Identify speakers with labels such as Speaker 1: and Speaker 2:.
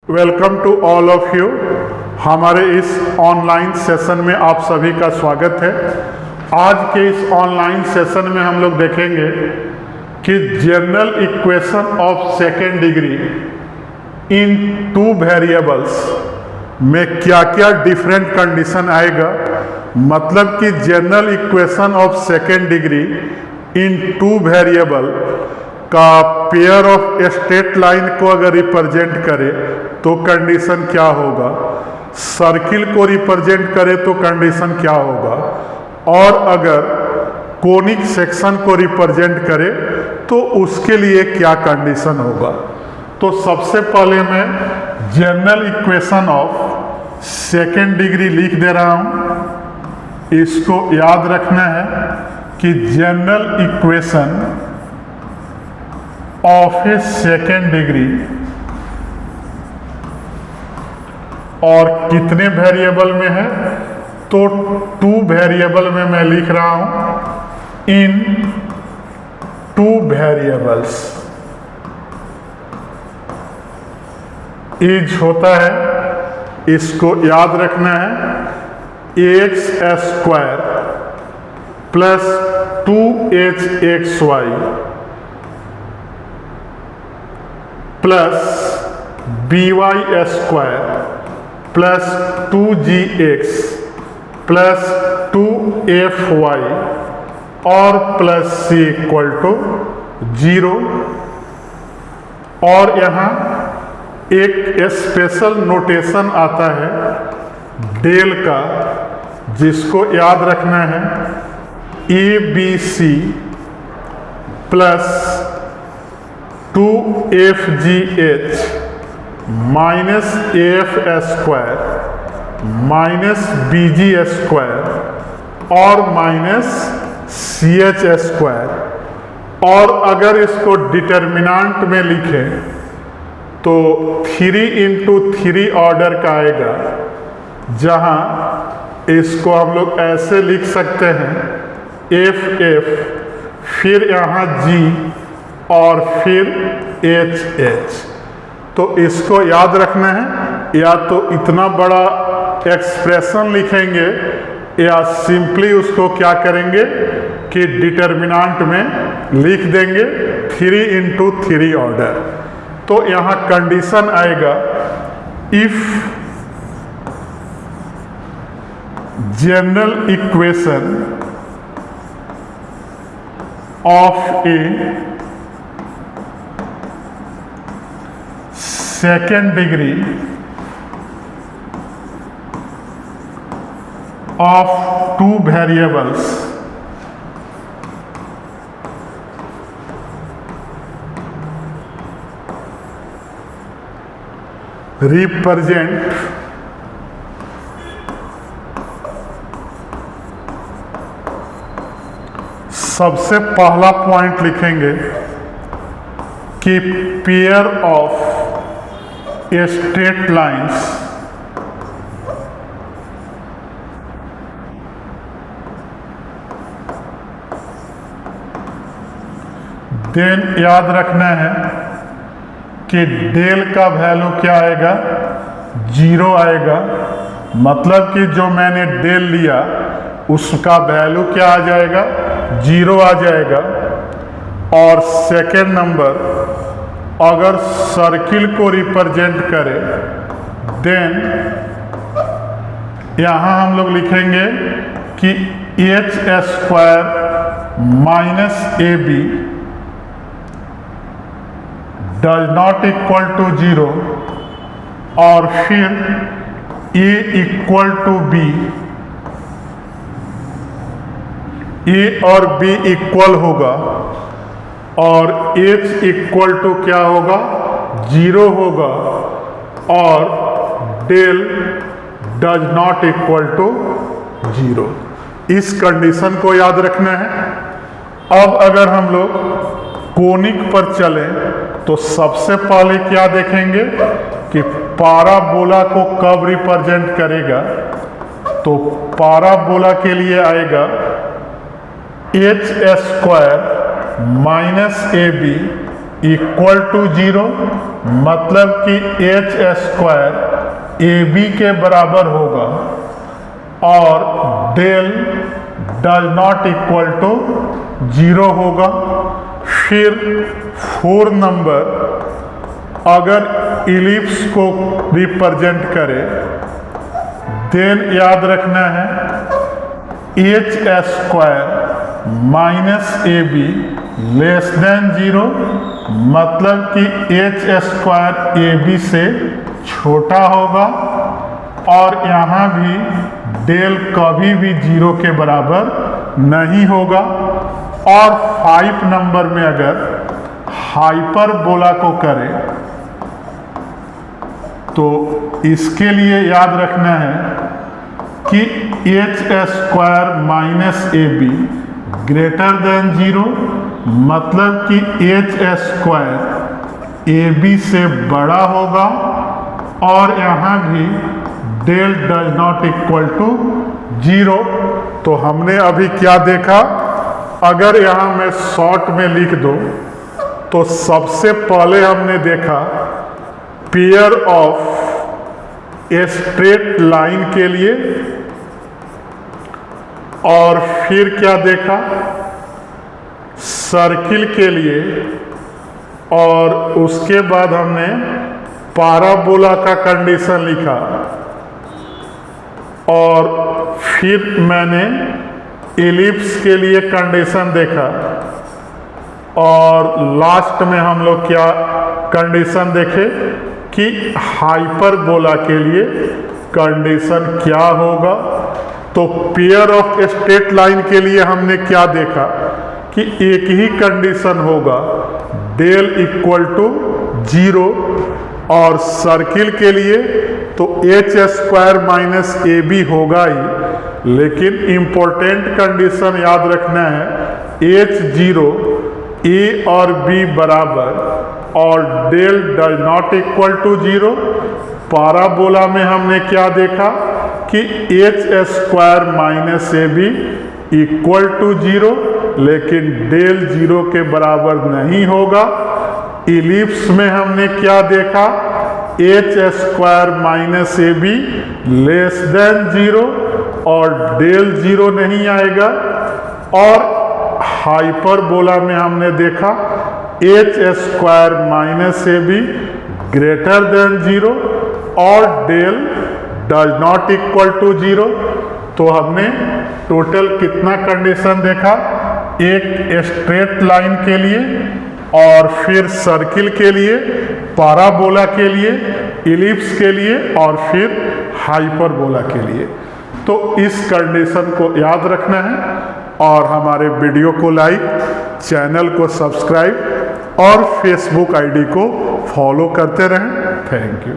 Speaker 1: Welcome to all of you. हमारे इस online session में आप सभी का स्वागत है। आज के इस ऑनलाइन सेशन में हम लोग देखेंगे कि general equation of second degree in two variables में क्या क्या डिफरेंट कंडीशन आएगा। मतलब कि general equation of second degree in two variable का पेयर ऑफ स्ट्रेट लाइन को अगर रिप्रेजेंट करे तो कंडीशन क्या होगा, सर्किल को रिप्रेजेंट करे तो कंडीशन क्या होगा, और अगर कोनिक सेक्शन को रिप्रेजेंट करे तो उसके लिए क्या कंडीशन होगा। तो सबसे पहले मैं general equation of second degree लिख दे रहा हूँ। इसको याद रखना है कि general equation of a second degree, और कितने वेरिएबल में है तो टू वेरिएबल में मैं लिख रहा हूं इन टू वेरिएबल्स इज होता है, इसको याद रखना है x square plus 2hxy plus by square plus 2gx plus 2fy और प्लस c इक्वल टू 0। और यहाँ एक स्पेशल नोटेशन आता है डेल का, जिसको याद रखना है ABC plus 2fgh minus AF square minus BG square और माइनस CH स्क्वायर। और अगर इसको डिटर्मिनेंट में लिखें तो 3 into 3 ऑर्डर का आएगा, जहां इसको हम लोग ऐसे लिख सकते हैं FF फिर यहाँ G और फिर HH। तो इसको याद रखना है, या तो इतना बड़ा एक्सप्रेशन लिखेंगे या सिंपली उसको क्या करेंगे कि डिटर्मिनेंट में लिख देंगे 3 into 3 ऑर्डर। तो यहाँ कंडीशन आएगा if general equation of a second degree of two variables represent सबसे पहला पॉइंट लिखेंगे कि pair of straight lines then याद रखना है कि डेल का वैल्यू क्या आएगा, 0 आएगा। मतलब कि जो मैंने डेल लिया उसका वैल्यू क्या आ जाएगा, 0 आ जाएगा। और सेकेंड नंबर, अगर सर्किल को रिप्रेजेंट करे देन यहाँ हम लोग लिखेंगे कि h square minus AB does not equal to 0 और फिर A इक्वल टू B, A और B इक्वल होगा और H इक्वल टू क्या होगा, 0 होगा, और del does not equal to 0। इस कंडीशन को याद रखना है। अब अगर हम लोग कोनिक पर चलें तो सबसे पहले क्या देखेंगे कि पाराबोला को कब रिप्रेजेंट करेगा। तो पाराबोला के लिए आएगा H square minus AB equal to 0, मतलब कि एच स्क्वायर ए बी के बराबर होगा और del does not equal to 0 होगा। फिर 4 नंबर अगर इलिप्स को रिप्रेजेंट करे देन याद रखना है H square minus a be less than 0, मतलब कि एच स्क्वायर ए बी से छोटा होगा और यहाँ भी डेल कभी भी 0 के बराबर नहीं होगा। और 5 नंबर में अगर हाइपरबोला को करें तो इसके लिए याद रखना है कि h square minus a b greater than 0, मतलब कि एच स्क्वायर ए बी से बड़ा होगा और यहाँ भी del does not equal to 0। तो हमने अभी क्या देखा, अगर यहाँ मैं शॉर्ट में लिख दूँ तो सबसे पहले हमने देखा pair of a straight line के लिए, और फिर क्या देखा सर्किल के लिए, और उसके बाद हमने पैराबोला का कंडीशन लिखा, और फिर मैंने इलिप्स के लिए कंडीशन देखा, और लास्ट में हम लोग क्या कंडीशन देखे कि हाइपरबोला के लिए कंडीशन क्या होगा। तो पेयर ऑफ स्ट्रेट लाइन के लिए हमने क्या देखा कि एक ही कंडीशन होगा डेल इक्वल टू 0, और सर्किल के लिए तो h square minus a b होगा ही, लेकिन इम्पोर्टेंट कंडीशन याद रखना है एच 0 ए और बी बराबर और del does not equal to 0। Parabola में हमने क्या देखा कि h square minus a b equal to 0, लेकिन डेल 0 के बराबर नहीं होगा। इलिप्स में हमने क्या देखा, h square minus a be less than 0 और डेल 0 नहीं आएगा। और हाइपरबोला में हमने देखा h square minus a b greater than 0 और del does not equal to 0। तो हमने टोटल कितना कंडीशन देखा, एक स्ट्रेट लाइन के लिए, और फिर सर्किल के लिए, पैराबोला के लिए, इलिप्स के लिए, और फिर हाइपरबोला के लिए। तो इस कंडीशन को याद रखना है और हमारे वीडियो को लाइक, चैनल को सब्सक्राइब और फेसबुक आईडी को फॉलो करते रहें। Thank you.